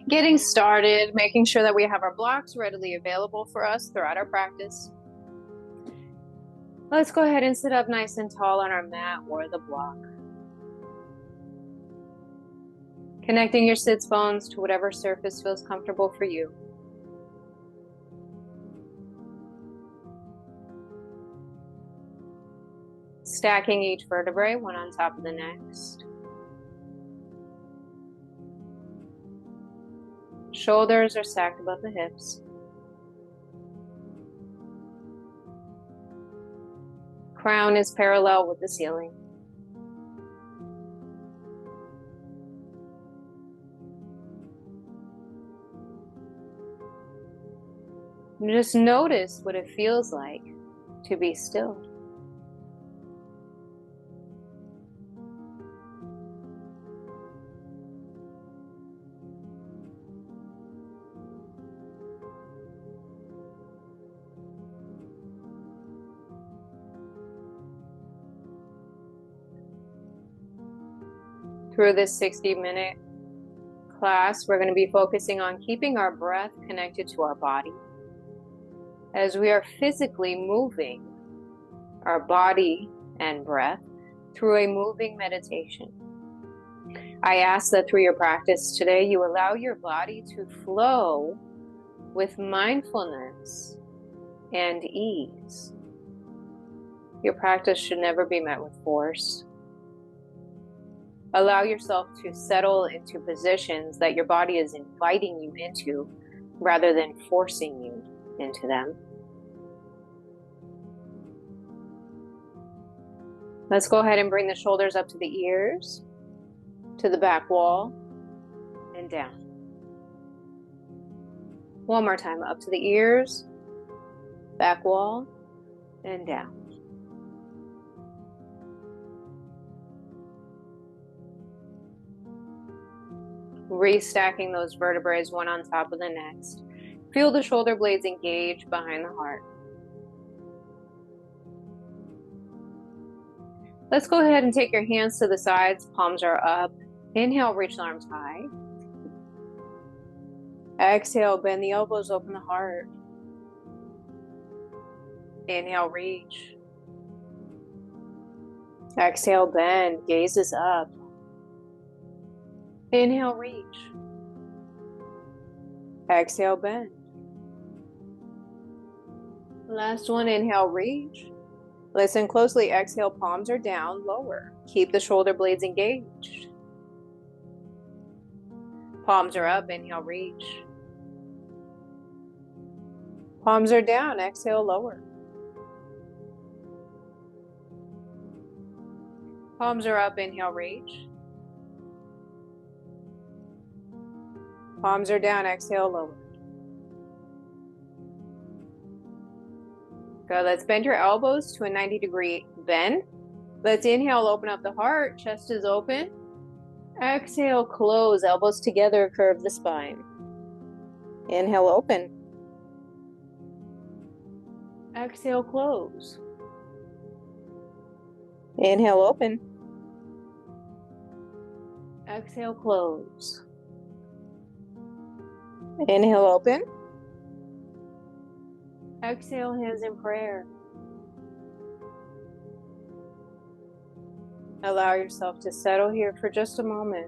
Getting started, making sure that we have our blocks readily available for us throughout our practice. Let's go ahead and sit up nice and tall on our mat or the block. Connecting your sits bones to whatever surface feels comfortable for you. Stacking each vertebrae one on top of the next. Shoulders are stacked above the hips. Crown is parallel with the ceiling. And just notice what it feels like to be still. Through this 60-minute class, we're going to be focusing on keeping our breath connected to our body as we are physically moving our body and breath through a moving meditation. I ask that through your practice today, you allow your body to flow with mindfulness and ease. Your practice should never be met with force. Allow yourself to settle into positions that your body is inviting you into rather than forcing you into them. Let's go ahead and bring the shoulders up to the ears, to the back wall, and down. One more time, up to the ears, back wall, and down. Restacking those vertebrae one on top of the next. Feel the shoulder blades engage behind the heart. Let's go ahead and take your hands to the sides, palms are up. Inhale, reach the arms high. Exhale, bend the elbows, open the heart. Inhale, reach. Exhale, bend, gazes up. Inhale, reach. Exhale, bend. Last one, inhale, reach. Listen closely, exhale, palms are down, lower. Keep the shoulder blades engaged. Palms are up, inhale, reach. Palms are down, exhale, lower. Palms are up, inhale, reach. Palms are down, exhale, lower. Good, let's bend your elbows to a 90-degree bend. Let's inhale, open up the heart, chest is open. Exhale, close, elbows together, curve the spine. Inhale, open. Exhale, close. Inhale, open. Exhale, close. Inhale, open. Exhale, hands in prayer. Allow yourself to settle here for just a moment.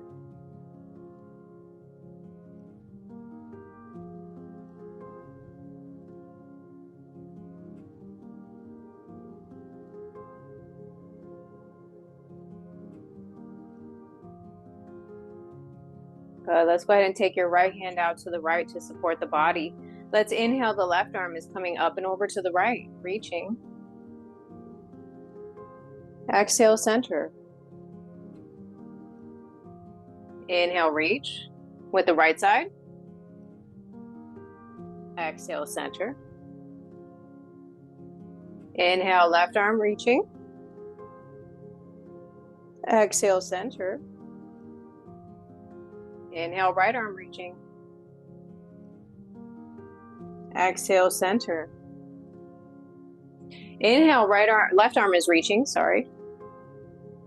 Let's go ahead and take your right hand out to the right to support the body. Let's inhale, the left arm is coming up and over to the right, reaching. Exhale, center. Inhale, reach with the right side. Exhale, center. Inhale, left arm reaching. Exhale, center. Inhale, right arm reaching. Exhale, center. Inhale, left arm is reaching, sorry.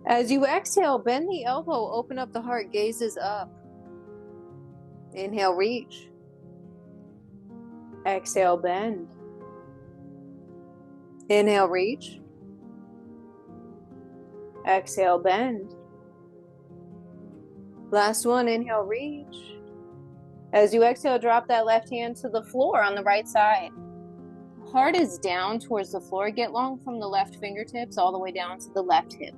As you exhale, bend the elbow, open up the heart, gazes up. Inhale, reach. Exhale, bend. Inhale, reach. Exhale, bend. Last one, inhale, reach. As you exhale, drop that left hand to the floor on the right side. Heart is down towards the floor. Get long from the left fingertips all the way down to the left hip.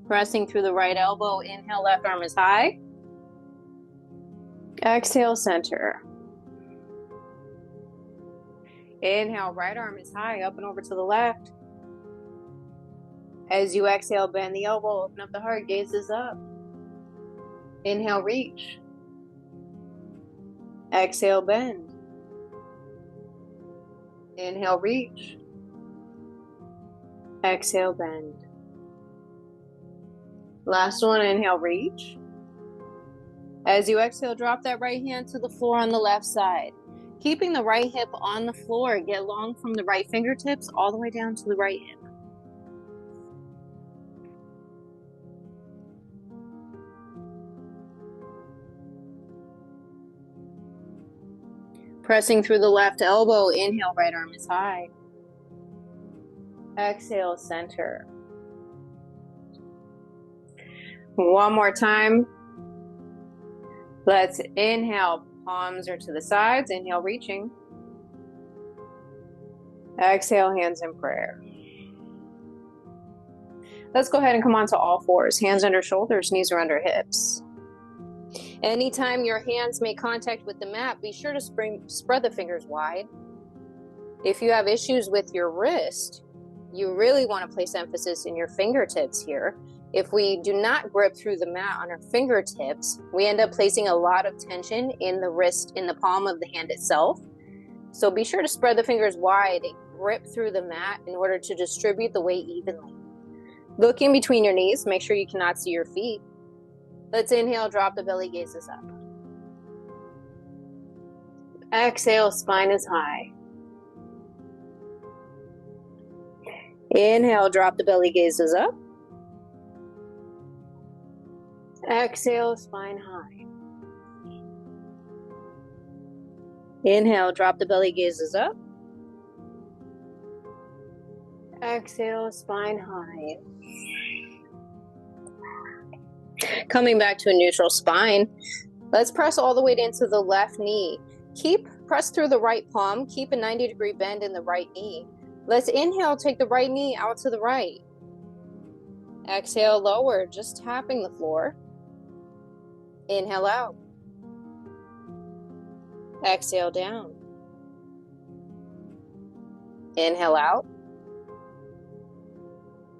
Pressing through the right elbow. Inhale, left arm is high. Exhale, center. Inhale, right arm is high, up and over to the left. As you exhale, bend the elbow, open up the heart, gaze is up. Inhale, reach. Exhale, bend. Inhale, reach. Exhale, bend. Last one, inhale, reach. As you exhale, drop that right hand to the floor on the left side. Keeping the right hip on the floor, get long from the right fingertips all the way down to the right hip. Pressing through the left elbow, inhale, right arm is high. Exhale, center. One more time. Let's inhale, palms are to the sides. Inhale, reaching. Exhale, hands in prayer. Let's go ahead and come onto all fours. Hands under shoulders, knees are under hips. Anytime your hands make contact with the mat, be sure to spread the fingers wide. If you have issues with your wrist, you really want to place emphasis in your fingertips here. If we do not grip through the mat on our fingertips, we end up placing a lot of tension in the wrist, in the palm of the hand itself. So be sure to spread the fingers wide and grip through the mat in order to distribute the weight evenly. Look in between your knees, make sure you cannot see your feet. Let's inhale, drop the belly, gazes up. Exhale, spine is high. Inhale, drop the belly, gazes up. Exhale, spine high. Inhale, drop the belly, gazes up. Exhale, spine high. Coming back to a neutral spine, let's press all the way into the left knee. Press through the right palm, keep a 90-degree bend in the right knee. Let's inhale, take the right knee out to the right. Exhale, lower, just tapping the floor. Inhale out. Exhale down. Inhale out.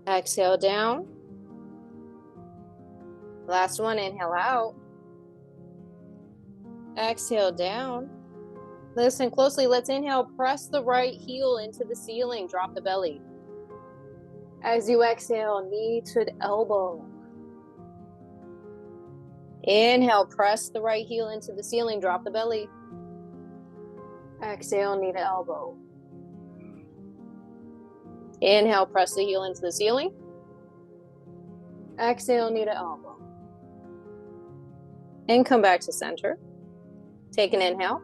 Exhale down. Last one, inhale out. Exhale down. Listen closely. Let's inhale, press the right heel into the ceiling, drop the belly. As you exhale, knee to elbow. Inhale, press the right heel into the ceiling, drop the belly. Exhale, knee to elbow. Inhale, press the heel into the ceiling. Exhale, knee to elbow. And come back to center. Take an inhale.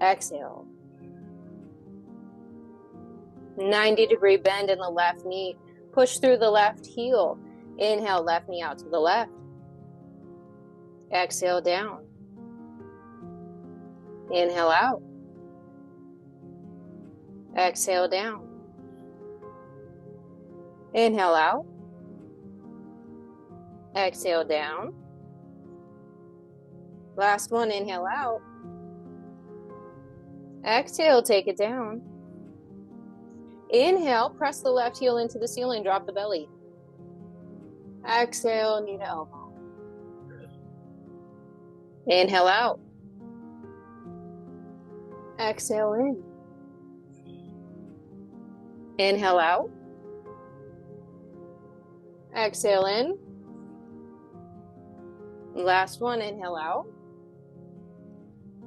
Exhale. 90-degree bend in the left knee. Push through the left heel. Inhale, left knee out to the left. Exhale down. Inhale out. Exhale down. Inhale out. Exhale down. Last one, inhale out. Exhale, take it down. Inhale, press the left heel into the ceiling, drop the belly. Exhale, knee to elbow. Inhale out. Exhale in. Inhale out. Exhale in. Last one, inhale out.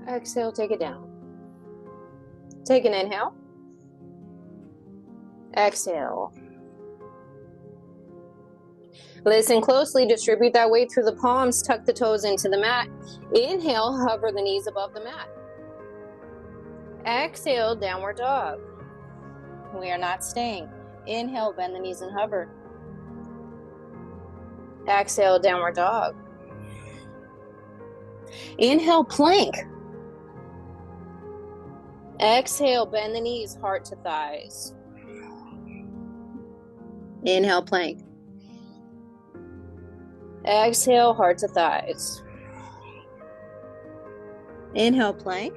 Exhale, take it down. Take an inhale. Exhale. Listen closely, distribute that weight through the palms, tuck the toes into the mat. Inhale, hover the knees above the mat. Exhale, downward dog. We are not staying. Inhale, bend the knees and hover. Exhale, downward dog. Inhale, plank. Exhale, bend the knees, heart to thighs. Inhale, plank. Exhale, heart to thighs. Inhale, plank.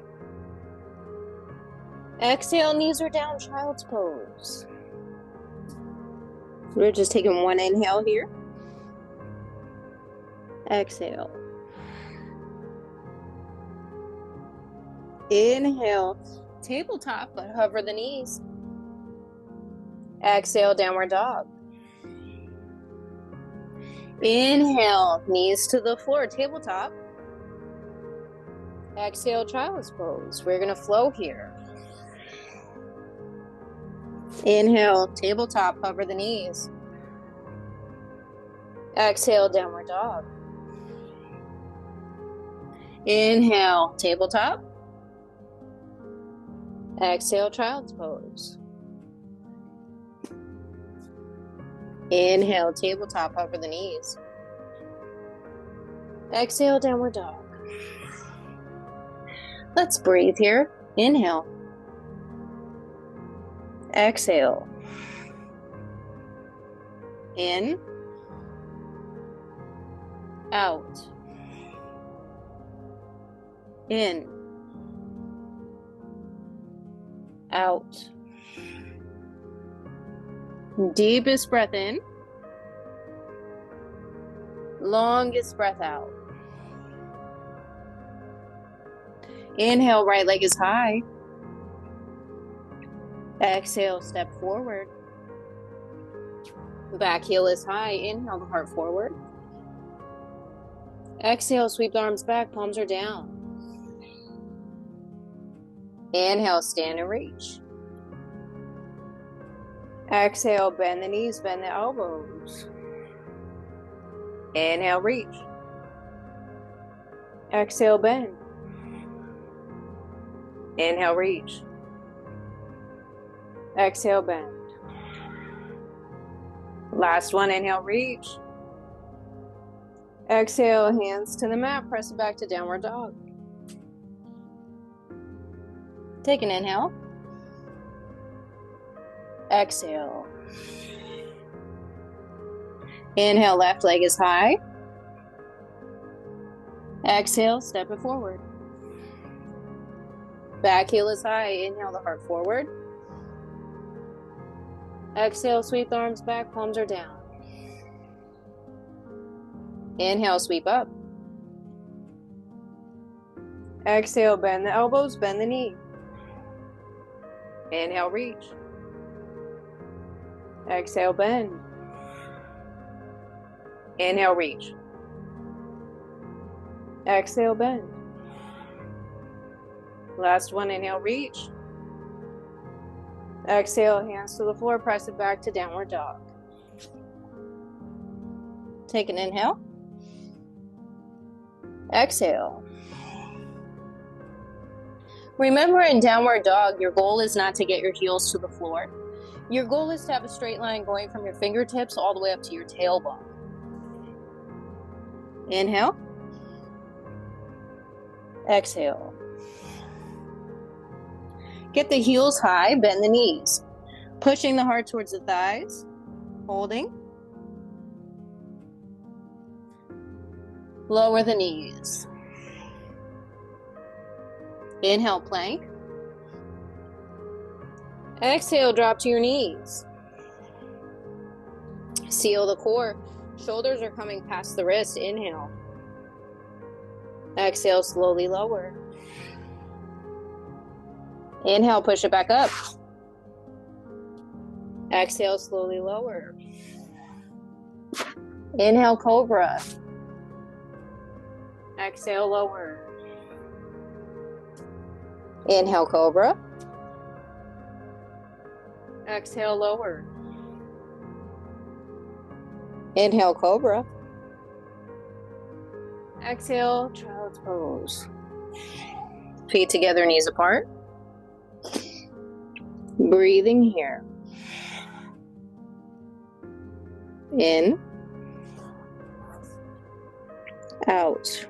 Exhale, knees are down, child's pose. We're just taking one inhale here. Exhale. Inhale, tabletop, but hover the knees. Exhale, downward dog. Inhale, knees to the floor, tabletop. Exhale, child's pose. We're gonna flow here. Inhale, tabletop, hover the knees. Exhale, downward dog. Inhale, tabletop. Exhale, child's pose. Inhale, tabletop, hover the knees. Exhale, downward dog. Let's breathe here. Inhale. Exhale. In. Out. In. Out. Deepest breath in. Longest breath out. Inhale, right leg is high. Exhale, step forward. Back heel is high. Inhale, the heart forward. Exhale, sweep the arms back, palms are down. Inhale, stand and reach. Exhale, bend the knees, bend the elbows. Inhale, reach. Exhale, bend. Inhale, reach. Exhale, bend. Last one, inhale, reach. Exhale, hands to the mat, press it back to downward dog. Take an inhale. Exhale. Inhale, left leg is high. Exhale, step it forward. Back heel is high. Inhale, the heart forward. Exhale, sweep the arms back, palms are down. Inhale, sweep up. Exhale, bend the elbows, bend the knee. Inhale, reach. Exhale, bend. Inhale, reach. Exhale, bend. Last one, inhale, reach. Exhale, hands to the floor, press it back to downward dog. Take an inhale. Exhale. Remember, in downward dog, your goal is not to get your heels to the floor. Your goal is to have a straight line going from your fingertips all the way up to your tailbone. Inhale. Exhale. Get the heels high, bend the knees. Pushing the heart towards the thighs. Holding. Lower the knees. Inhale, plank. Exhale, drop to your knees. Seal the core. Shoulders are coming past the wrist. Inhale. Exhale, slowly lower. Inhale, push it back up. Exhale, slowly lower. Inhale, cobra. Exhale, lower. Inhale, cobra. Exhale, lower. Inhale, cobra. Exhale, child's pose. Feet together, knees apart. Breathing here. In. Out.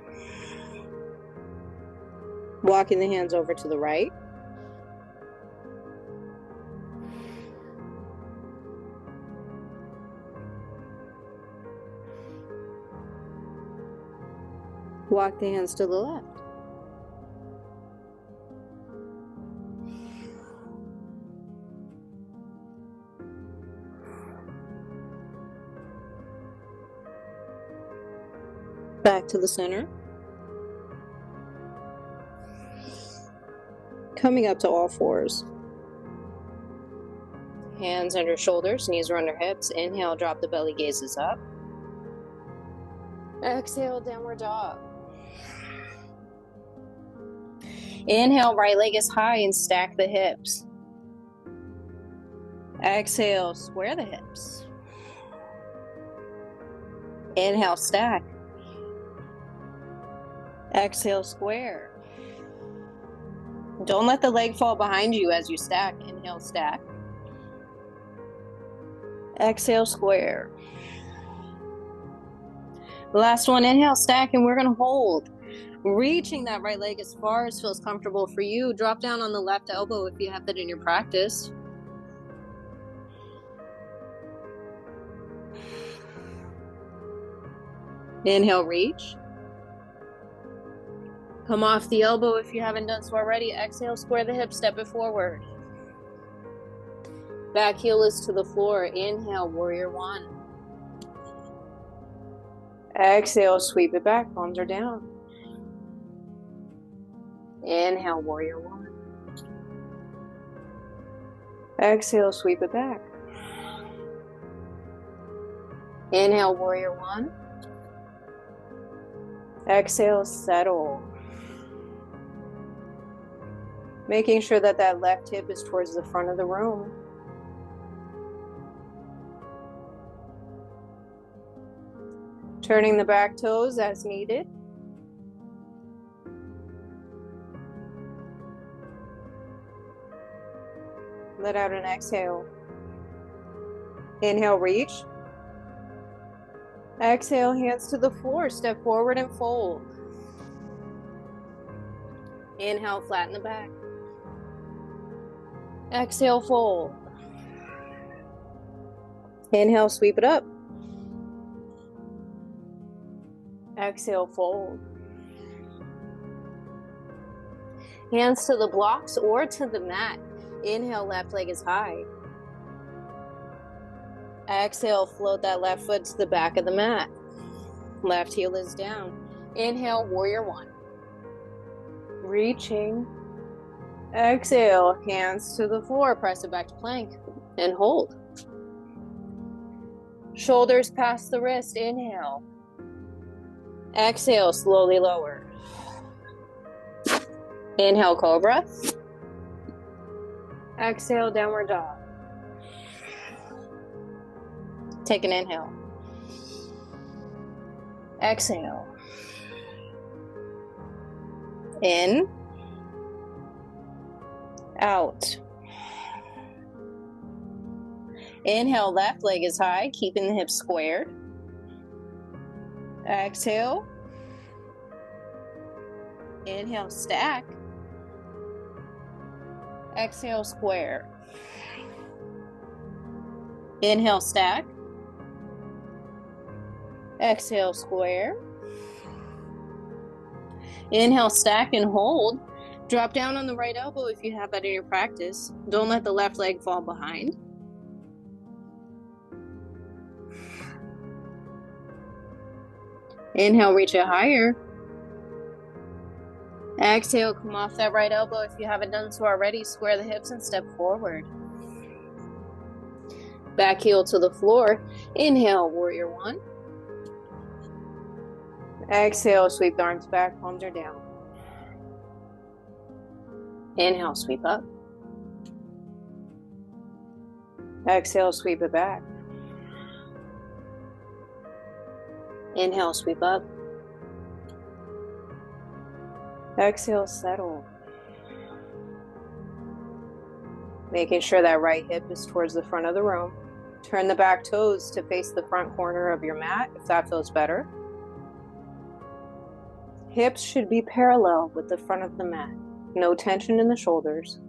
Walking the hands over to the right. Walk the hands to the left. Back to the center. Coming up to all fours. Hands under shoulders, knees are under hips. Inhale, drop the belly, gazes up. Exhale, downward dog. Inhale, right leg is high and stack the hips. Exhale, square the hips. Inhale, stack. Exhale, square. Don't let the leg fall behind you as you stack. Inhale, stack. Exhale, square. Last one, inhale, stack, and we're going to hold. Reaching that right leg as far as feels comfortable for you. Drop down on the left elbow if you have that in your practice. Inhale, reach. Come off the elbow if you haven't done so already. Exhale, square the hips, step it forward. Back heel is to the floor. Inhale, warrior one. Exhale, sweep it back, palms are down. Inhale, warrior one. Exhale, sweep it back. Inhale, warrior one. Exhale, settle. Making sure that that left hip is towards the front of the room. Turning the back toes as needed. Let out an exhale. Inhale, reach. Exhale, hands to the floor. Step forward and fold. Inhale, flatten the back. Exhale, fold. Inhale, sweep it up. Exhale, fold. Hands to the blocks or to the mat. Inhale, left leg is high. Exhale, float that left foot to the back of the mat. Left heel is down. Inhale, warrior one. Reaching. Exhale, hands to the floor. Press it back to plank and hold. Shoulders past the wrist. Inhale. Exhale, slowly lower. Inhale, cobra. Exhale, downward dog. Take an inhale. Exhale. In. Out. Inhale, left leg is high, keeping the hips squared. Exhale. Inhale, stack. Exhale, square. Inhale, stack. Exhale, square. Inhale, stack and hold. Drop down on the right elbow if you have that in your practice. Don't let the left leg fall behind. Inhale, reach it higher. Exhale, come off that right elbow if you haven't done so already. Square the hips and step forward. Back heel to the floor. Inhale, warrior one. Exhale, sweep the arms back, palms are down. Inhale, sweep up. Exhale, sweep it back. Inhale, sweep up. Exhale, settle. Making sure that right hip is towards the front of the room. Turn the back toes to face the front corner of your mat if that feels better. Hips should be parallel with the front of the mat. No tension in the shoulders.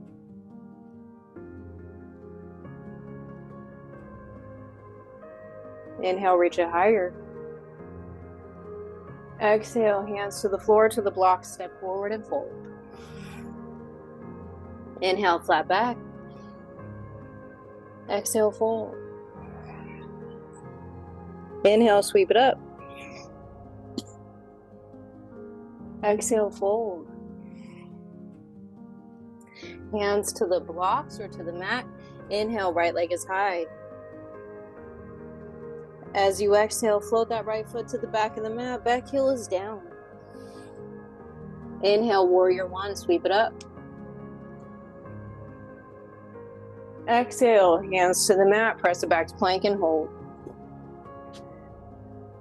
Inhale, reach it higher. Exhale, hands to the floor, to the block, step forward and fold. Inhale, flat back. Exhale, fold. Inhale, sweep it up. Exhale, fold. Hands to the blocks or to the mat. Inhale, right leg is high. As you exhale, float that right foot to the back of the mat. Back heel is down. Inhale, warrior one, sweep it up. Exhale, hands to the mat, press it back to plank and hold.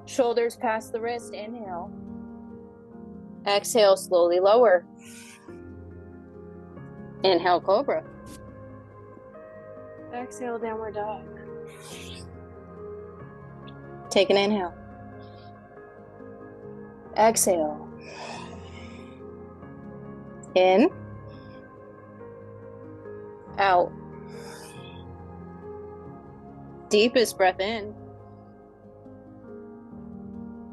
Shoulders past the wrist, inhale. Exhale, slowly lower. Inhale, cobra. Exhale, downward dog. Take an inhale. Exhale. In. Out. Deepest breath in.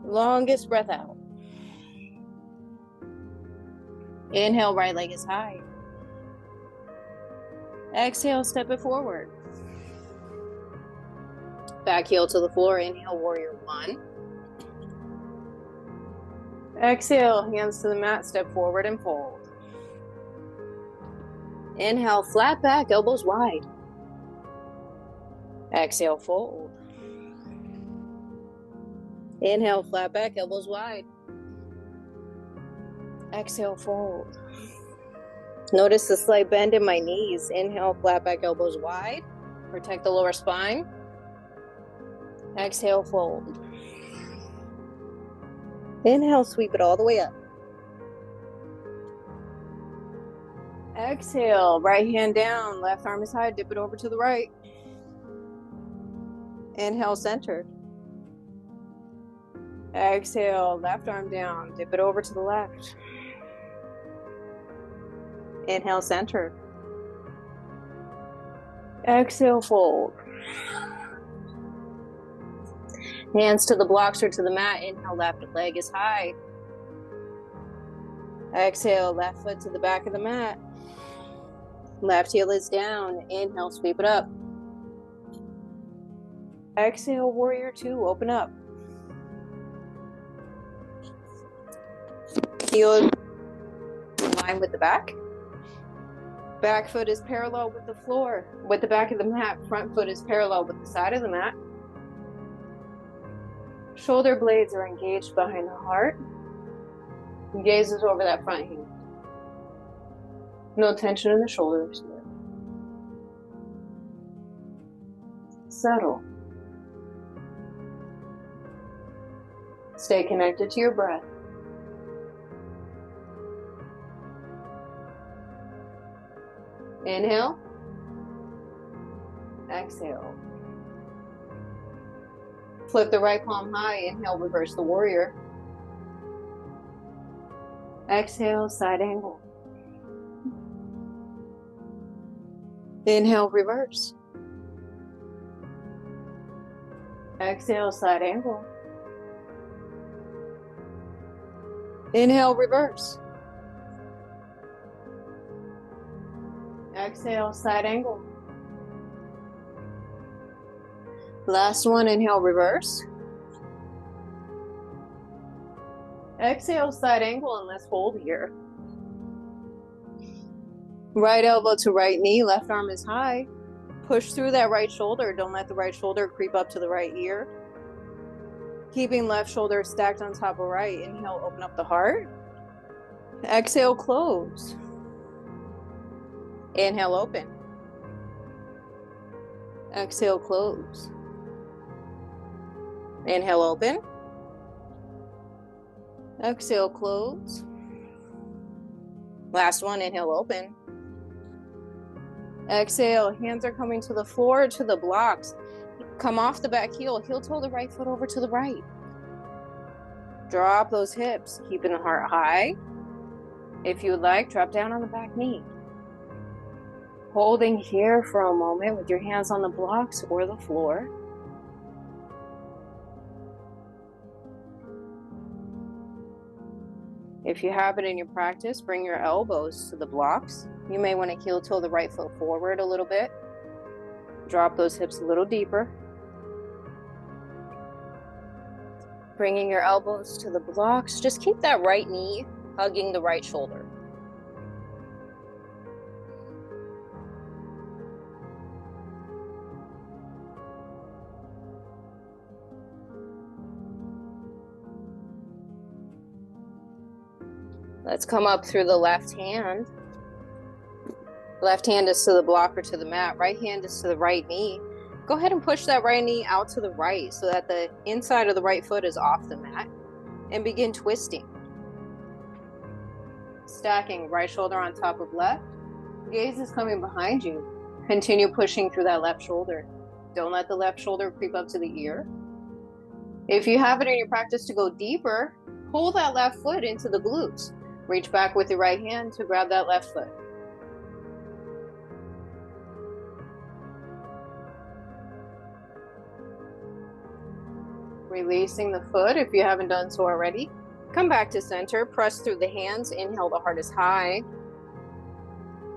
Longest breath out. Inhale, right leg is high. Exhale, step it forward. Back heel to the floor. Inhale, warrior one. Exhale, hands to the mat, step forward and fold. Inhale, flat back, elbows wide. Exhale, fold. Inhale, flat back, elbows wide. Exhale, fold. Notice the slight bend in my knees. Inhale, flat back, elbows wide. Protect the lower spine. Exhale, fold. Inhale, sweep it all the way up. Exhale, right hand down, left arm is high, dip it over to the right. Inhale, center. Exhale, left arm down, dip it over to the left. Inhale, center. Exhale, fold. Hands to the blocks or to the mat. Inhale, left leg is high. Exhale, left foot to the back of the mat. Left heel is down. Inhale, sweep it up. Exhale, warrior two, open up. Heel in line with the back. Back foot is parallel with the floor, with the back of the mat. Front foot is parallel with the side of the mat. Shoulder blades are engaged behind the heart. Gaze is over that front hand. No tension in the shoulders. Settle. Stay connected to your breath. Inhale. Exhale. Flip the right palm high. Inhale, reverse the warrior. Exhale, side angle. Inhale, reverse. Exhale, side angle. Inhale, reverse. Exhale, side angle. Last one, inhale, reverse. Exhale, side angle, and let's hold here. Right elbow to right knee, left arm is high. Push through that right shoulder. Don't let the right shoulder creep up to the right ear. Keeping left shoulder stacked on top of right. Inhale, open up the heart. Exhale, close. Inhale, open. Exhale, close. Inhale, open. Exhale, close. Last one, inhale, open. Exhale, hands are coming to the floor, to the blocks. Come off the back heel, heel toe the right foot over to the right. Drop those hips, keeping the heart high. If you would like, drop down on the back knee. Holding here for a moment with your hands on the blocks or the floor. If you have it in your practice, bring your elbows to the blocks. You may want to heel toe the right foot forward a little bit. Drop those hips a little deeper. Bringing your elbows to the blocks. Just keep that right knee hugging the right shoulder. Let's come up through the left hand. Left hand is to the block or to the mat. Right hand is to the right knee. Go ahead and push that right knee out to the right so that the inside of the right foot is off the mat. And begin twisting. Stacking right shoulder on top of left. Gaze is coming behind you. Continue pushing through that left shoulder. Don't let the left shoulder creep up to the ear. If you have it in your practice to go deeper, pull that left foot into the glutes. Reach back with your right hand to grab that left foot. Releasing the foot if you haven't done so already. Come back to center, press through the hands. Inhale, the heart is high.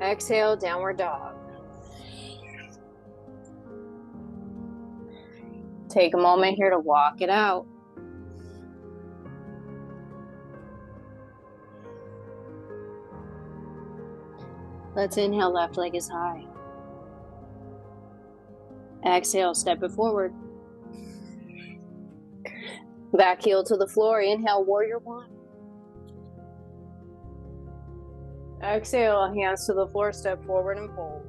Exhale, downward dog. Take a moment here to walk it out. Let's inhale, left leg is high. Exhale, step it forward. Back heel to the floor. Inhale, warrior one. Exhale, hands to the floor, step forward and fold.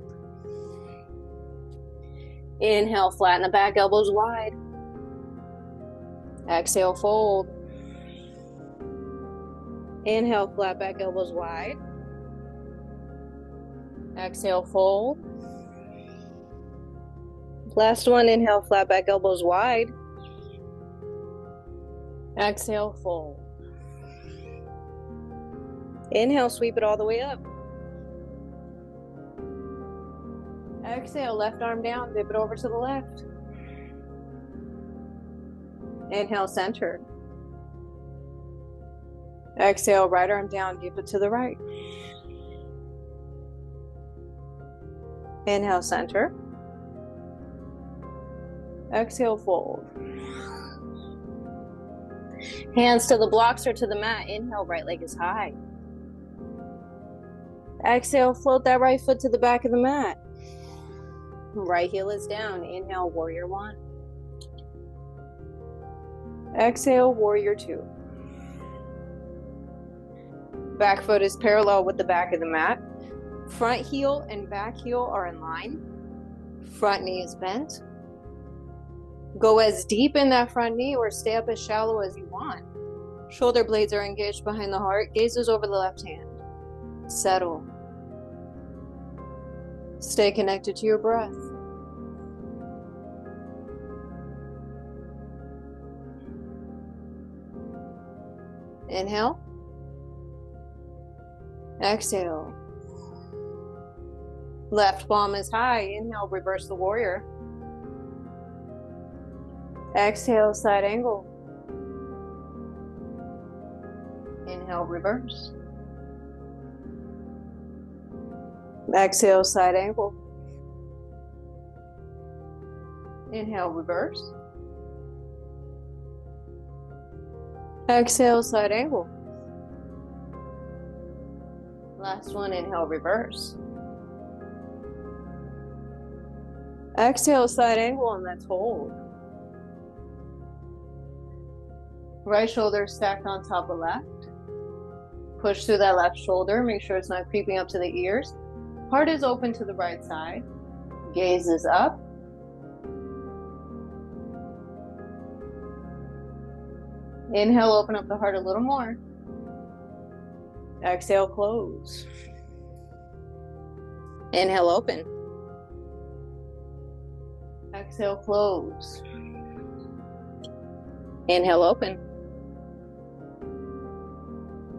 Inhale, flatten the back, elbows wide. Exhale, fold. Inhale, flat back, elbows wide. Exhale, fold. Last one, inhale, flat back, elbows wide. Exhale, fold. Inhale, sweep it all the way up. Exhale, left arm down, dip it over to the left. Inhale, center. Exhale, right arm down, dip it to the right. Inhale, center. Exhale, fold. Hands to the blocks or to the mat. Inhale, right leg is high. Exhale, float that right foot to the back of the mat. Right heel is down. Inhale, warrior one. Exhale, warrior two. Back foot is parallel with the back of the mat. Front heel and back heel are in line. Front knee is bent. Go as deep in that front knee or stay up as shallow as you want. Shoulder blades are engaged behind the heart. Gaze is over the left hand. Settle. Stay connected to your breath. Inhale. Exhale. Left palm is high. Inhale, reverse the warrior. Exhale, side angle. Inhale, reverse. Exhale, side angle. Inhale, reverse. Exhale, side angle. Last one, inhale, reverse. Exhale, side angle, and let's hold. Right shoulder stacked on top of left. Push through that left shoulder. Make sure it's not creeping up to the ears. Heart is open to the right side. Gaze is up. Inhale, open up the heart a little more. Exhale, close. Inhale, open. Exhale, close. Inhale, open.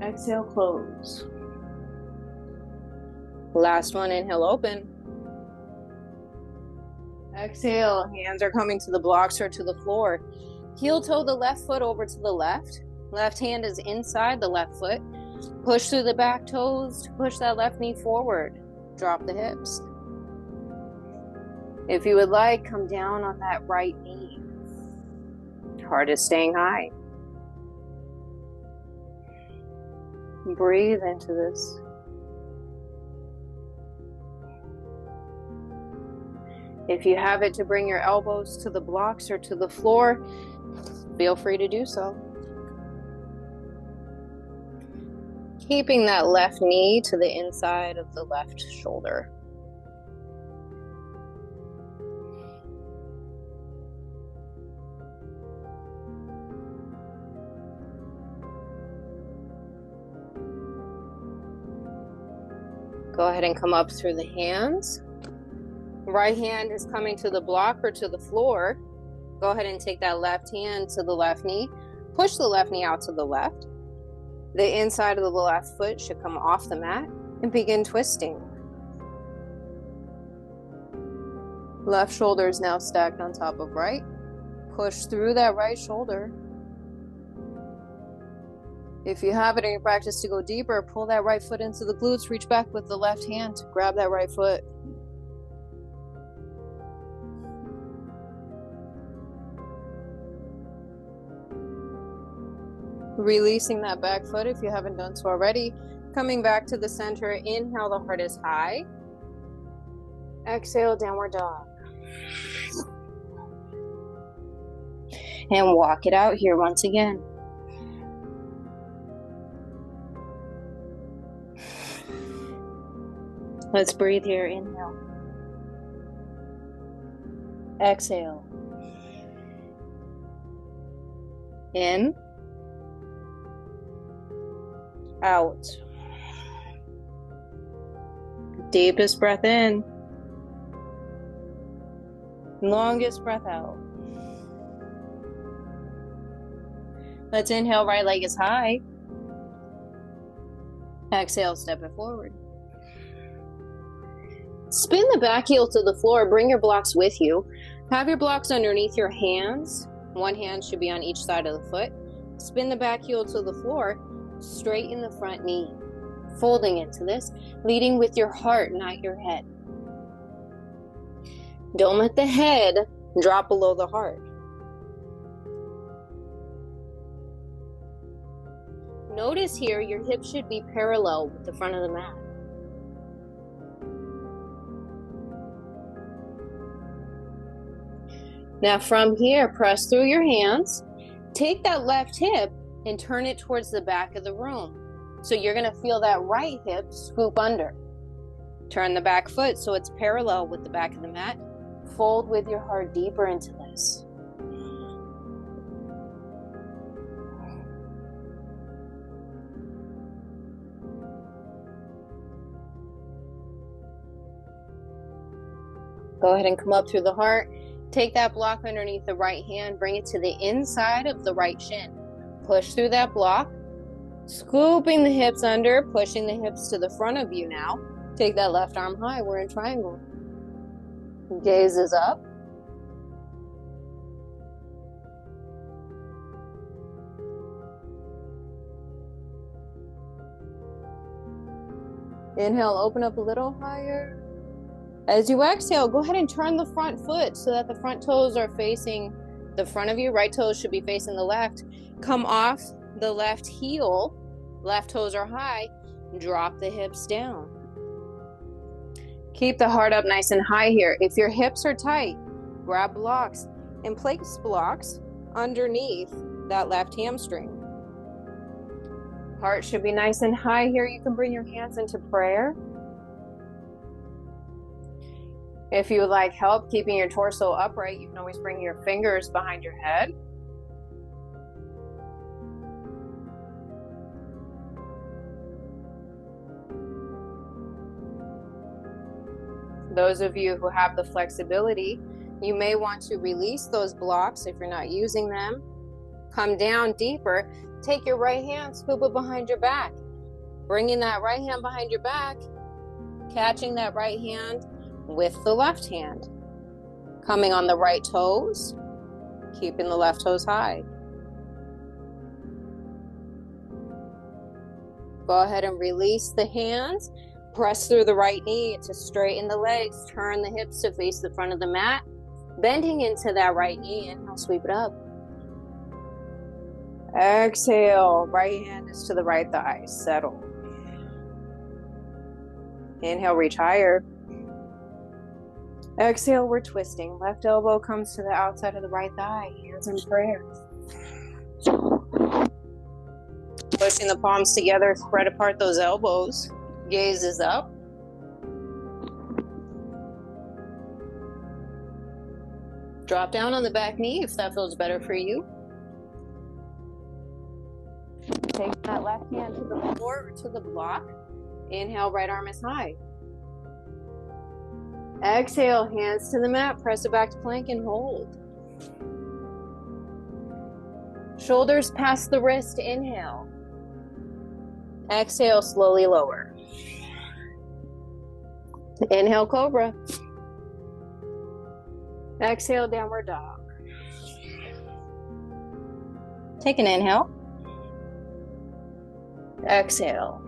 Exhale, close. Last one, inhale, open. Exhale, hands are coming to the blocks or to the floor. Heel toe the left foot over to the left. Left hand is inside the left foot. Push through the back toes to push that left knee forward. Drop the hips. If you would like, come down on that right knee. Heart is staying high. Breathe into this. If you have it to bring your elbows to the blocks or to the floor, feel free to do so. Keeping that left knee to the inside of the left shoulder. Go ahead and come up through the hands. Right hand is coming to the block or to the floor. Go ahead and take that left hand to the left knee. Push the left knee out to the left. The inside of the left foot should come off the mat and begin twisting. Left shoulder is now stacked on top of right. Push through that right shoulder. If you have it in your practice to go deeper, pull that right foot into the glutes. Reach back with the left hand to grab that right foot. Releasing that back foot if you haven't done so already. Coming back to the center. Inhale, the heart is high. Exhale, downward dog. And walk it out here once again. Let's breathe here. Inhale. Exhale. In. Out. Deepest breath in. Longest breath out. Let's inhale, right leg is high. Exhale, step it forward. Spin the back heel to the floor. Bring your blocks with you. Have your blocks underneath your hands. One hand should be on each side of the foot. Spin the back heel to the floor. Straighten the front knee. Folding into this. Leading with your heart, not your head. Don't let the head drop below the heart. Notice here your hips should be parallel with the front of the mat. Now from here, press through your hands. Take that left hip and turn it towards the back of the room. So you're going to feel that right hip scoop under. Turn the back foot so it's parallel with the back of the mat. Fold with your heart deeper into this. Go ahead and come up through the heart. Take that block underneath the right hand. Bring it to the inside of the right shin. Push through that block. Scooping the hips under. Pushing the hips to the front of you now. Take that left arm high. We're in triangle. Gaze is up. Inhale, open up a little higher. As you exhale, go ahead and turn the front foot so that the front toes are facing the front of you. Right toes should be facing the left. Come off the left heel. Left toes are high. Drop the hips down. Keep the heart up nice and high here. If your hips are tight, grab blocks and place blocks underneath that left hamstring. Heart should be nice and high here. You can bring your hands into prayer. If you would like help keeping your torso upright, you can always bring your fingers behind your head. Those of you who have the flexibility, you may want to release those blocks if you're not using them. Come down deeper. Take your right hand, scoop it behind your back. Bringing that right hand behind your back, catching that right hand with the left hand. Coming on the right toes, keeping the left toes high. Go ahead and release the hands. Press through the right knee to straighten the legs. Turn the hips to face the front of the mat. Bending into that right knee. Inhale, sweep it up. Exhale, right hand is to the right thigh. Settle. Inhale, reach higher. Exhale, we're twisting. Left elbow comes to the outside of the right thigh. Hands in prayer. Pushing the palms together, spread apart those elbows. Gaze is up. Drop down on the back knee if that feels better for you. Take that left hand to the floor or to the block. Inhale, right arm is high. Exhale, hands to the mat. Press it back to plank and hold. Shoulders past the wrist. Inhale. Exhale, slowly lower. Inhale, cobra. Exhale, downward dog. Take an inhale. Exhale.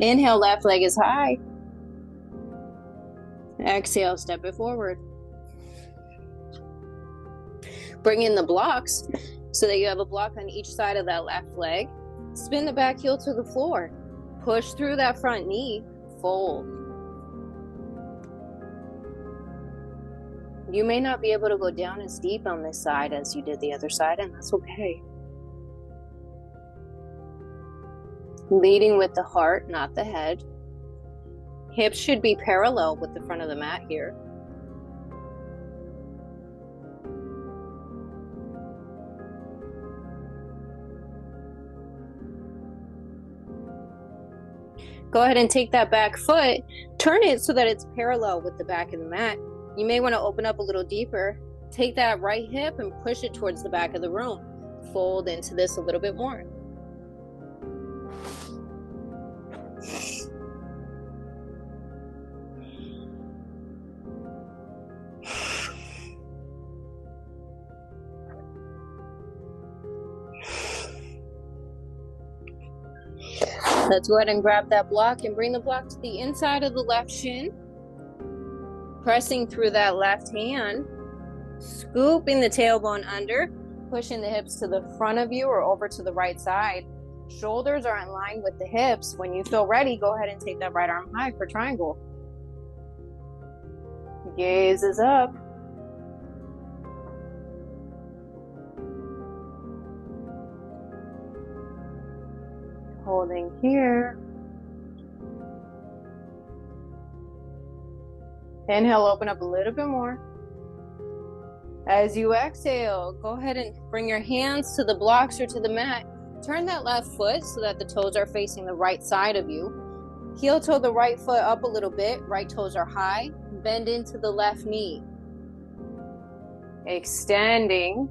Inhale, left leg is high. Exhale, step it forward. Bring in the blocks so that you have a block on each side of that left leg. Spin the back heel to the floor. Push through that front knee. Fold. You may not be able to go down as deep on this side as you did the other side, and that's okay. Leading with the heart, not the head. Hips should be parallel with the front of the mat here. Go ahead and take that back foot, turn it so that it's parallel with the back of the mat. You may want to open up a little deeper. Take that right hip and push it towards the back of the room. Fold into this a little bit more. Let's go ahead and grab that block and bring the block to the inside of the left shin. Pressing through that left hand. Scooping the tailbone under. Pushing the hips to the front of you or over to the right side. Shoulders are in line with the hips. When you feel ready, go ahead and take that right arm high for triangle. Gaze is up. Holding here. Inhale, open up a little bit more. As you exhale, go ahead and bring your hands to the blocks or to the mat. Turn that left foot so that the toes are facing the right side of you. Heel toe the right foot up a little bit. Right toes are high. Bend into the left knee. Extending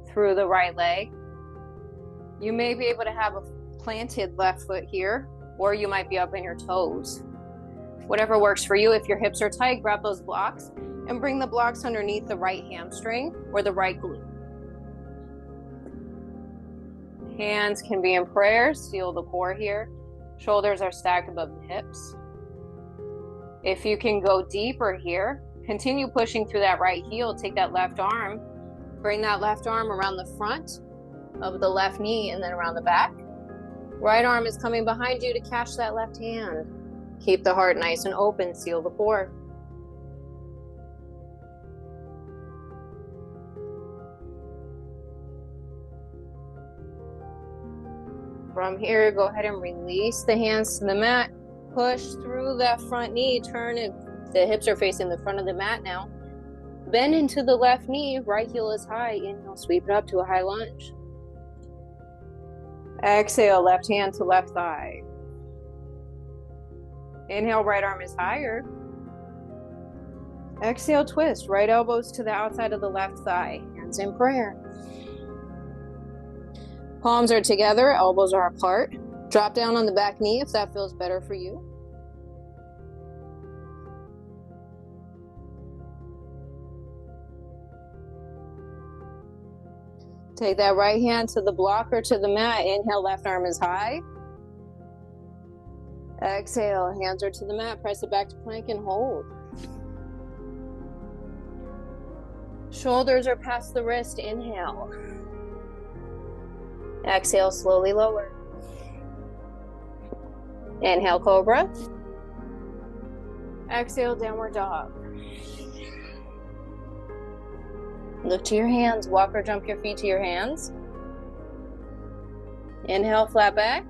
through the right leg. You may be able to have a planted left foot here, or you might be up in your toes. Whatever works for you. If your hips are tight, grab those blocks and bring the blocks underneath the right hamstring or the right glute. Hands can be in prayer. Seal the core here. Shoulders are stacked above the hips. If you can go deeper here, continue pushing through that right heel. Take that left arm. Bring that left arm around the front of the left knee and then around the back. Right arm is coming behind you to catch that left hand. Keep the heart nice and open. Seal the core. From here, go ahead and release the hands to the mat. Push through that front knee. Turn it. The hips are facing the front of the mat now. Bend into the left knee. Right heel is high. Inhale, sweep it up to a high lunge. Exhale, left hand to left thigh. Inhale, right arm is higher. Exhale, twist. Right elbows to the outside of the left thigh. Hands in prayer. Palms are together, elbows are apart. Drop down on the back knee if that feels better for you. Take that right hand to the block or to the mat. Inhale, left arm is high. Exhale, hands are to the mat. Press it back to plank and hold. Shoulders are past the wrist. Inhale. Exhale, slowly lower. Inhale, cobra. Exhale, downward dog. Look to your hands. Walk or jump your feet to your hands. Inhale, flat back.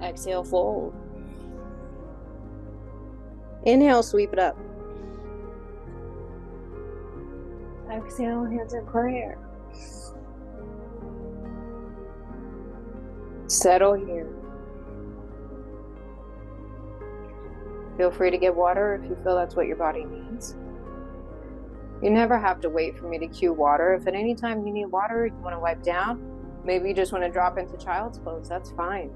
Exhale, fold. Inhale, sweep it up. Exhale, hands in prayer. Settle here. Feel free to get water if you feel that's what your body needs. You never have to wait for me to cue water. If at any time you need water, you want to wipe down, maybe you just want to drop into child's pose, that's fine.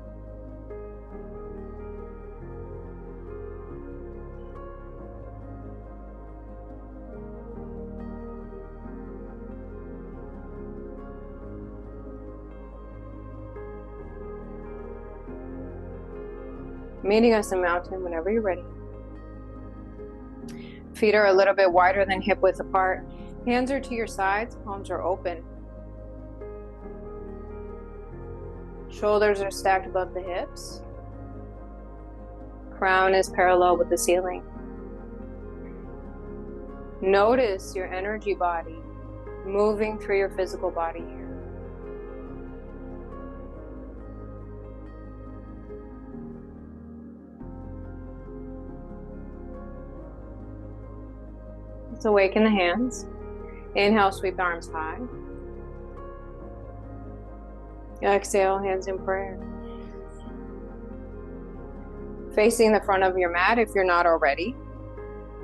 Meeting us in mountain whenever you're ready. Feet are a little bit wider than hip width apart. Hands are to your sides, palms are open. Shoulders are stacked above the hips. Crown is parallel with the ceiling. Notice your energy body moving through your physical body here. Let's awaken the hands. Inhale, sweep the arms high. Exhale, hands in prayer. Facing the front of your mat if you're not already.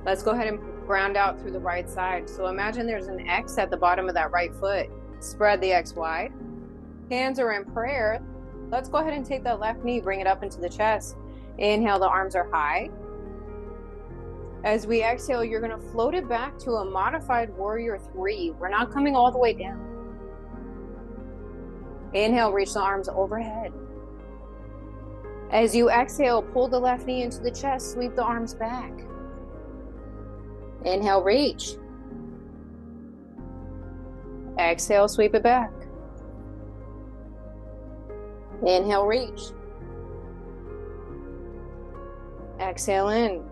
Let's go ahead and ground out through the right side. So imagine there's an X at the bottom of that right foot. Spread the X wide. Hands are in prayer. Let's go ahead and take that left knee, bring it up into the chest. Inhale, the arms are high. As we exhale, you're going to float it back to a modified warrior 3. We're not coming all the way down. Inhale, reach the arms overhead. As you exhale, pull the left knee into the chest, sweep the arms back. Inhale, reach. Exhale, sweep it back. Inhale, reach. Exhale in.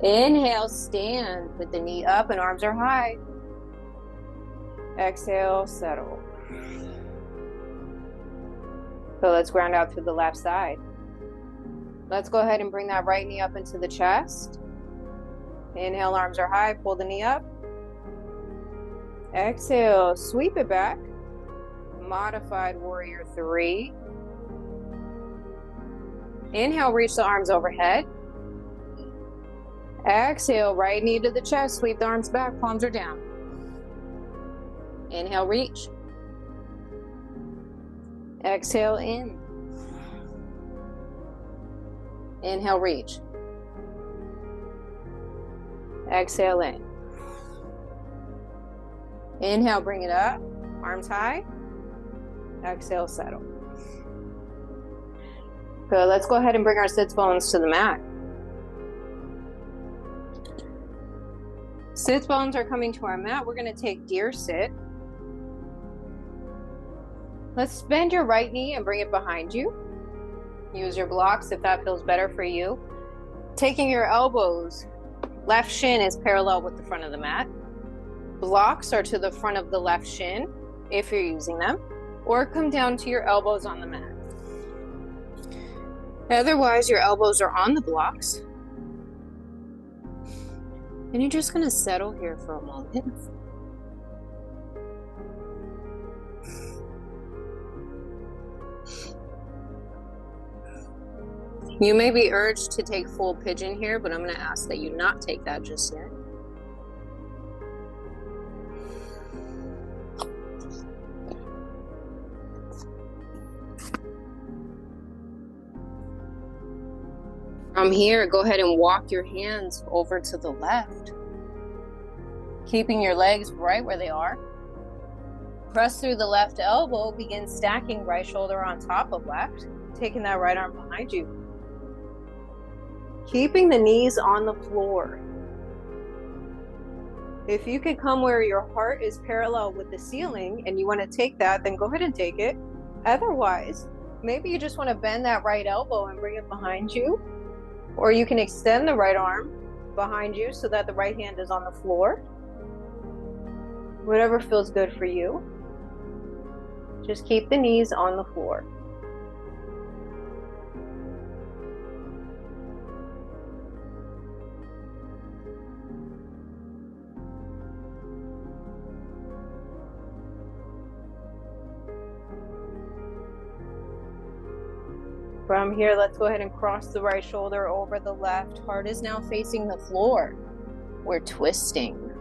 Inhale, stand with the knee up and arms are high. Exhale, settle. So let's ground out through the left side. Let's go ahead and bring that right knee up into the chest. Inhale, arms are high, pull the knee up. Exhale, sweep it back. Modified warrior 3. Inhale, reach the arms overhead. Exhale, right knee to the chest, sweep the arms back, palms are down. Inhale, reach. Exhale, in. Inhale, reach. Exhale, in. Inhale, bring it up, arms high. Exhale, settle. Good, let's go ahead and bring our sits bones to the mat. Sits bones are coming to our mat. We're going to take deer sit. Let's bend your right knee and bring it behind you. Use your blocks if that feels better for you. Taking your elbows, left shin is parallel with the front of the mat. Blocks are to the front of the left shin if you're using them, or come down to your elbows on the mat. Otherwise, your elbows are on the blocks. And you're just going to settle here for a moment. You may be urged to take full pigeon here, but I'm going to ask that you not take that just yet. From here, go ahead and walk your hands over to the left, keeping your legs right where they are. Press through the left elbow, begin stacking right shoulder on top of left, taking that right arm behind you. Keeping the knees on the floor. If you can come where your heart is parallel with the ceiling and you want to take that, then go ahead and take it. Otherwise, maybe you just want to bend that right elbow and bring it behind you. Or you can extend the right arm behind you so that the right hand is on the floor. Whatever feels good for you. Just keep the knees on the floor. From here, let's go ahead and cross the right shoulder over the left. Heart is now facing the floor. We're twisting.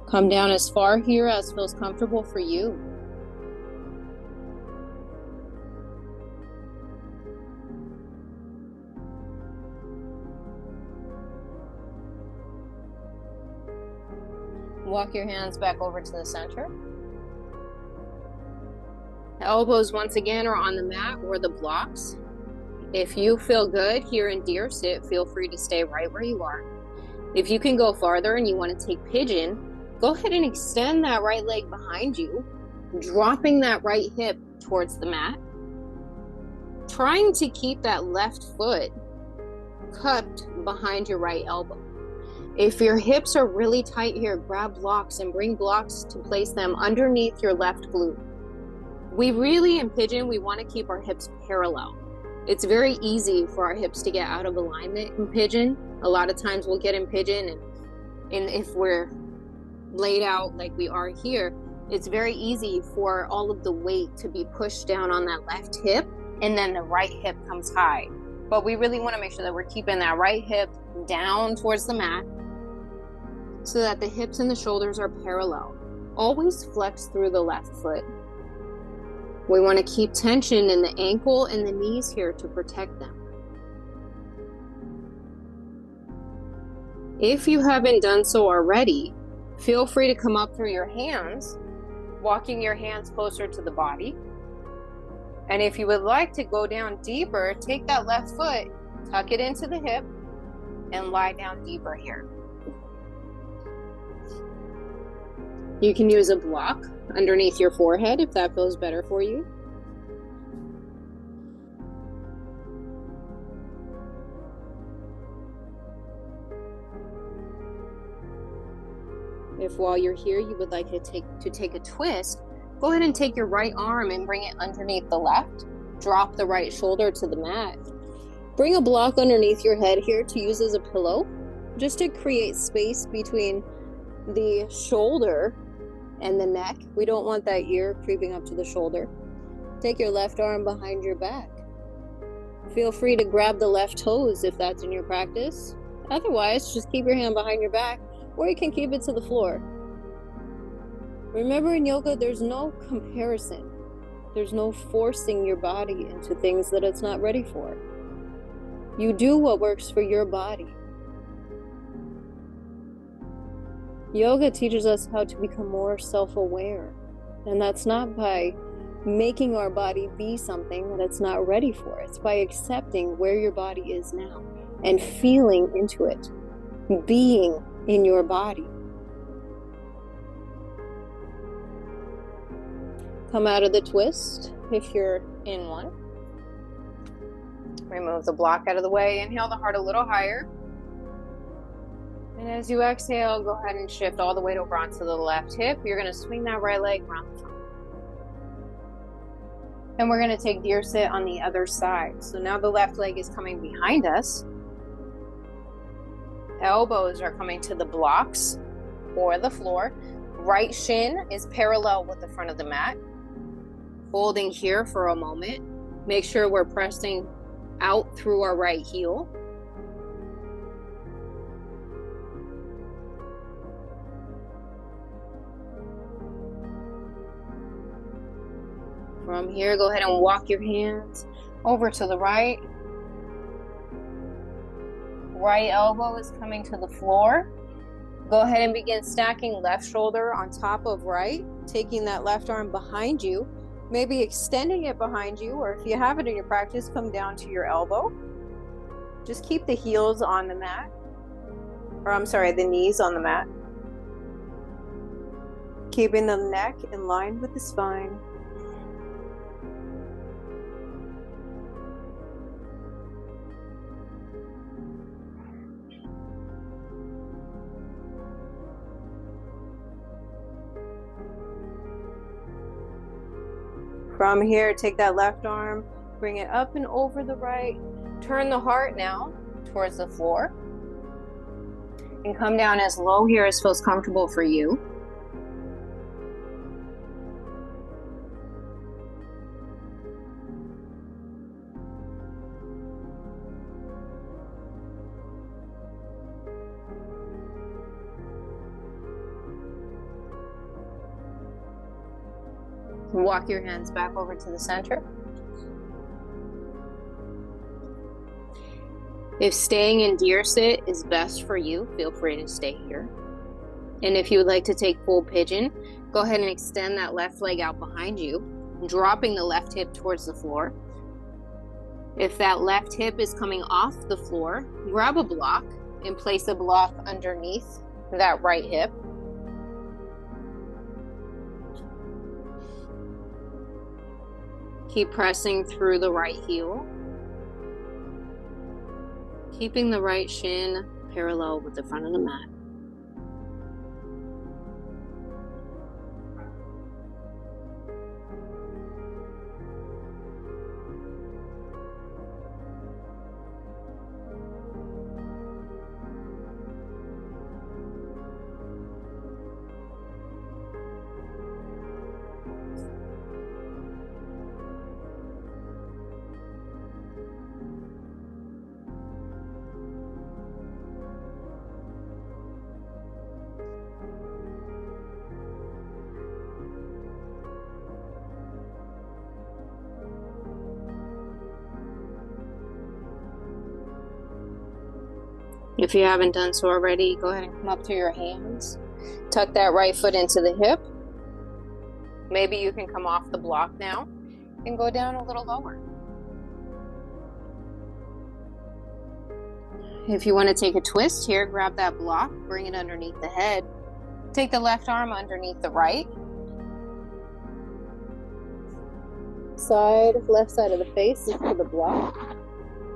Come down as far here as feels comfortable for you. Walk your hands back over to the center. Elbows once again are on the mat or the blocks. If you feel good here in deer sit, feel free to stay right where you are. If you can go farther and you want to take pigeon, go ahead and extend that right leg behind you, dropping that right hip towards the mat. Trying to keep that left foot cupped behind your right elbow. If your hips are really tight here, grab blocks and bring blocks to place them underneath your left glute. We really, in pigeon, we want to keep our hips parallel. It's very easy for our hips to get out of alignment in pigeon. A lot of times we'll get in pigeon and if we're laid out like we are here, it's very easy for all of the weight to be pushed down on that left hip and then the right hip comes high. But we really want to make sure that we're keeping that right hip down towards the mat so that the hips and the shoulders are parallel. Always flex through the left foot. We want to keep tension in the ankle and the knees here to protect them. If you haven't done so already, feel free to come up through your hands, walking your hands closer to the body. And if you would like to go down deeper, take that left foot, tuck it into the hip, and lie down deeper here. You can use a block underneath your forehead if that feels better for you. If while you're here you would like to take a twist, go ahead and take your right arm and bring it underneath the left. Drop the right shoulder to the mat. Bring a block underneath your head here to use as a pillow, just to create space between the shoulder and the neck. We don't want that ear creeping up to the shoulder. Take your left arm behind your back. Feel free to grab the left toes if that's in your practice. Otherwise, just keep your hand behind your back, or you can keep it to the floor. Remember, in yoga, there's no comparison. There's no forcing your body into things that it's not ready for. You do what works for your body. Yoga teaches us how to become more self-aware, and that's not by making our body be something that it's not ready for. It's by accepting where your body is now and feeling into it, being in your body. Come out of the twist if you're in one. Remove the block out of the way. Inhale the heart a little higher. And as you exhale, go ahead and shift all the weight over onto the left hip. You're going to swing that right leg around the front. And we're going to take deer sit on the other side. So now the left leg is coming behind us. Elbows are coming to the blocks or the floor. Right shin is parallel with the front of the mat. Holding here for a moment. Make sure we're pressing out through our right heel. From here, go ahead and walk your hands over to the right. Right elbow is coming to the floor. Go ahead and begin stacking left shoulder on top of right, taking that left arm behind you, maybe extending it behind you, or if you have it in your practice, come down to your elbow. Just keep the heels on the mat, or I'm sorry, the knees on the mat. Keeping the neck in line with the spine. From here, take that left arm, bring it up and over the right. Turn the heart now towards the floor. And come down as low here as feels comfortable for you. Walk your hands back over to the center. If staying in deer sit is best for you, feel free to stay here. And if you would like to take full pigeon, go ahead and extend that left leg out behind you, dropping the left hip towards the floor. If that left hip is coming off the floor, grab a block and place a block underneath that right hip. Keep pressing through the right heel. Keeping the right shin parallel with the front of the mat. If you haven't done so already, go ahead and come up to your hands. Tuck that right foot into the hip. Maybe you can come off the block now and go down a little lower. If you want to take a twist here, grab that block, bring it underneath the head. Take the left arm underneath the right. Left side of the face is to the block.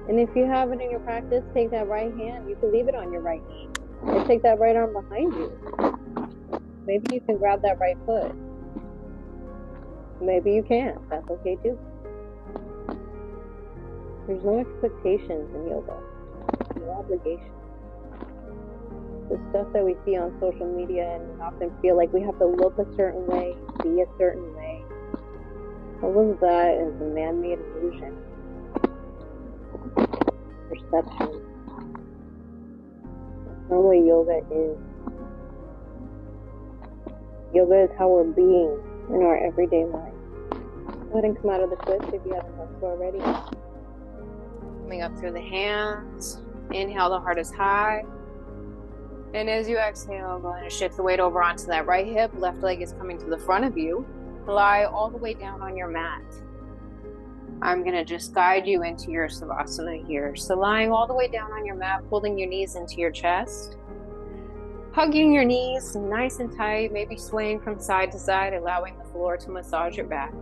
And if you have it in your practice, take that right hand. You can leave it on your right knee. Or take that right arm behind you. Maybe you can grab that right foot. Maybe you can't. That's okay too. There's no expectations in yoga. No obligations. The stuff that we see on social media and we often feel like we have to look a certain way, be a certain way. All of that is a man-made illusion. Perception. That's not what yoga is. Yoga is how we're being in our everyday life. Go ahead and come out of the twist if you haven't done so already. Coming up through the hands. Inhale, the heart is high. And as you exhale, go ahead and shift the weight over onto that right hip. Left leg is coming to the front of you. Lie all the way down on your mat. I'm going to just guide you into your Savasana here. So lying all the way down on your mat, pulling your knees into your chest. Hugging your knees nice and tight, maybe swaying from side to side, allowing the floor to massage your back.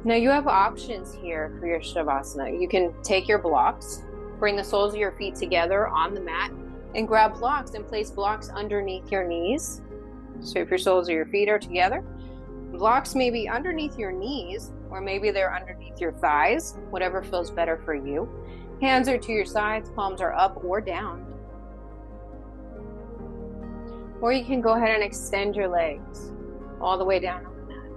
Now you have options here for your Shavasana. You can take your blocks, bring the soles of your feet together on the mat, and grab blocks and place blocks underneath your knees. So if your soles of your feet are together, blocks may be underneath your knees, or maybe they're underneath your thighs, whatever feels better for you. Hands are to your sides, palms are up or down. Or you can go ahead and extend your legs all the way down on the mat.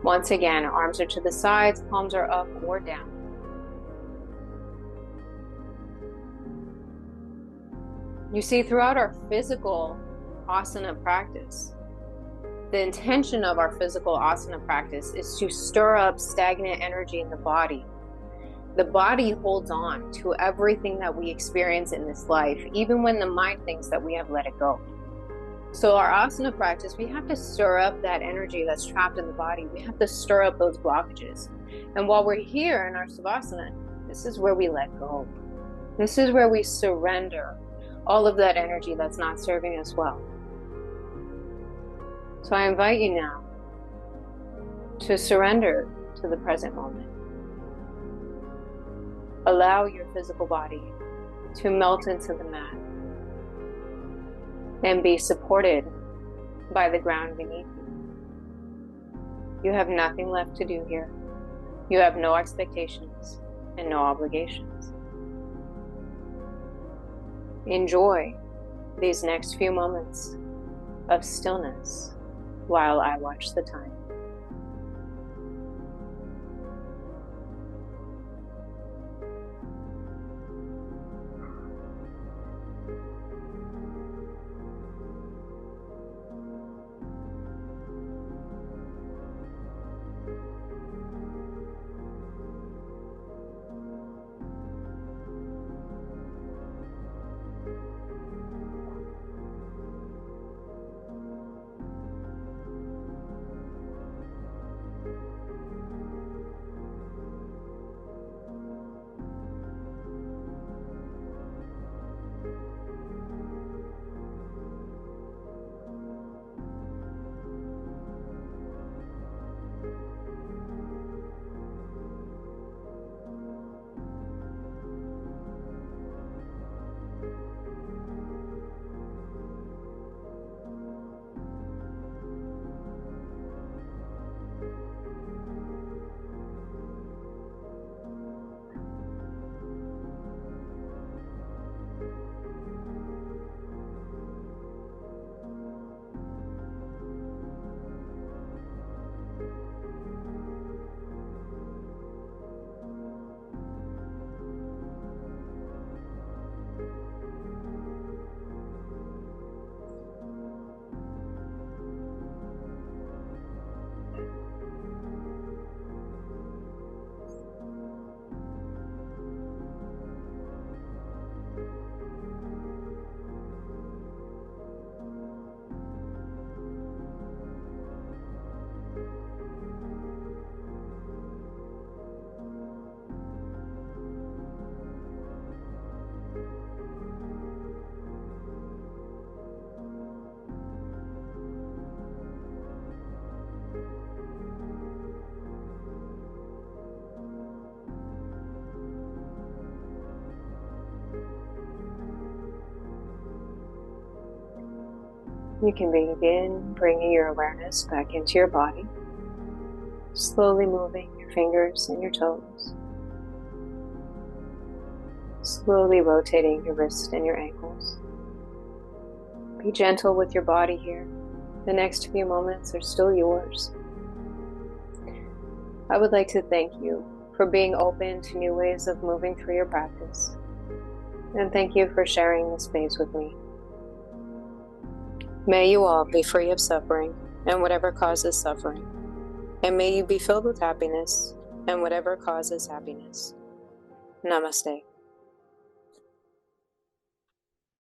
Once again, arms are to the sides, palms are up or down. You see, throughout our physical asana practice, the intention of our physical asana practice is to stir up stagnant energy in the body. The body holds on to everything that we experience in this life, even when the mind thinks that we have let it go. So our asana practice, we have to stir up that energy that's trapped in the body. We have to stir up those blockages. And while we're here in our savasana, this is where we let go. This is where we surrender all of that energy that's not serving us well. So I invite you now to surrender to the present moment. Allow your physical body to melt into the mat and be supported by the ground beneath you. You have nothing left to do here. You have no expectations and no obligations. Enjoy these next few moments of stillness while I watch the time. You can begin bringing your awareness back into your body, slowly moving your fingers and your toes, slowly rotating your wrists and your ankles. Be gentle with your body here. The next few moments are still yours. I would like to thank you for being open to new ways of moving through your practice, and thank you for sharing this space with me. May you all be free of suffering and whatever causes suffering, and may you be filled with happiness and whatever causes happiness. Namaste.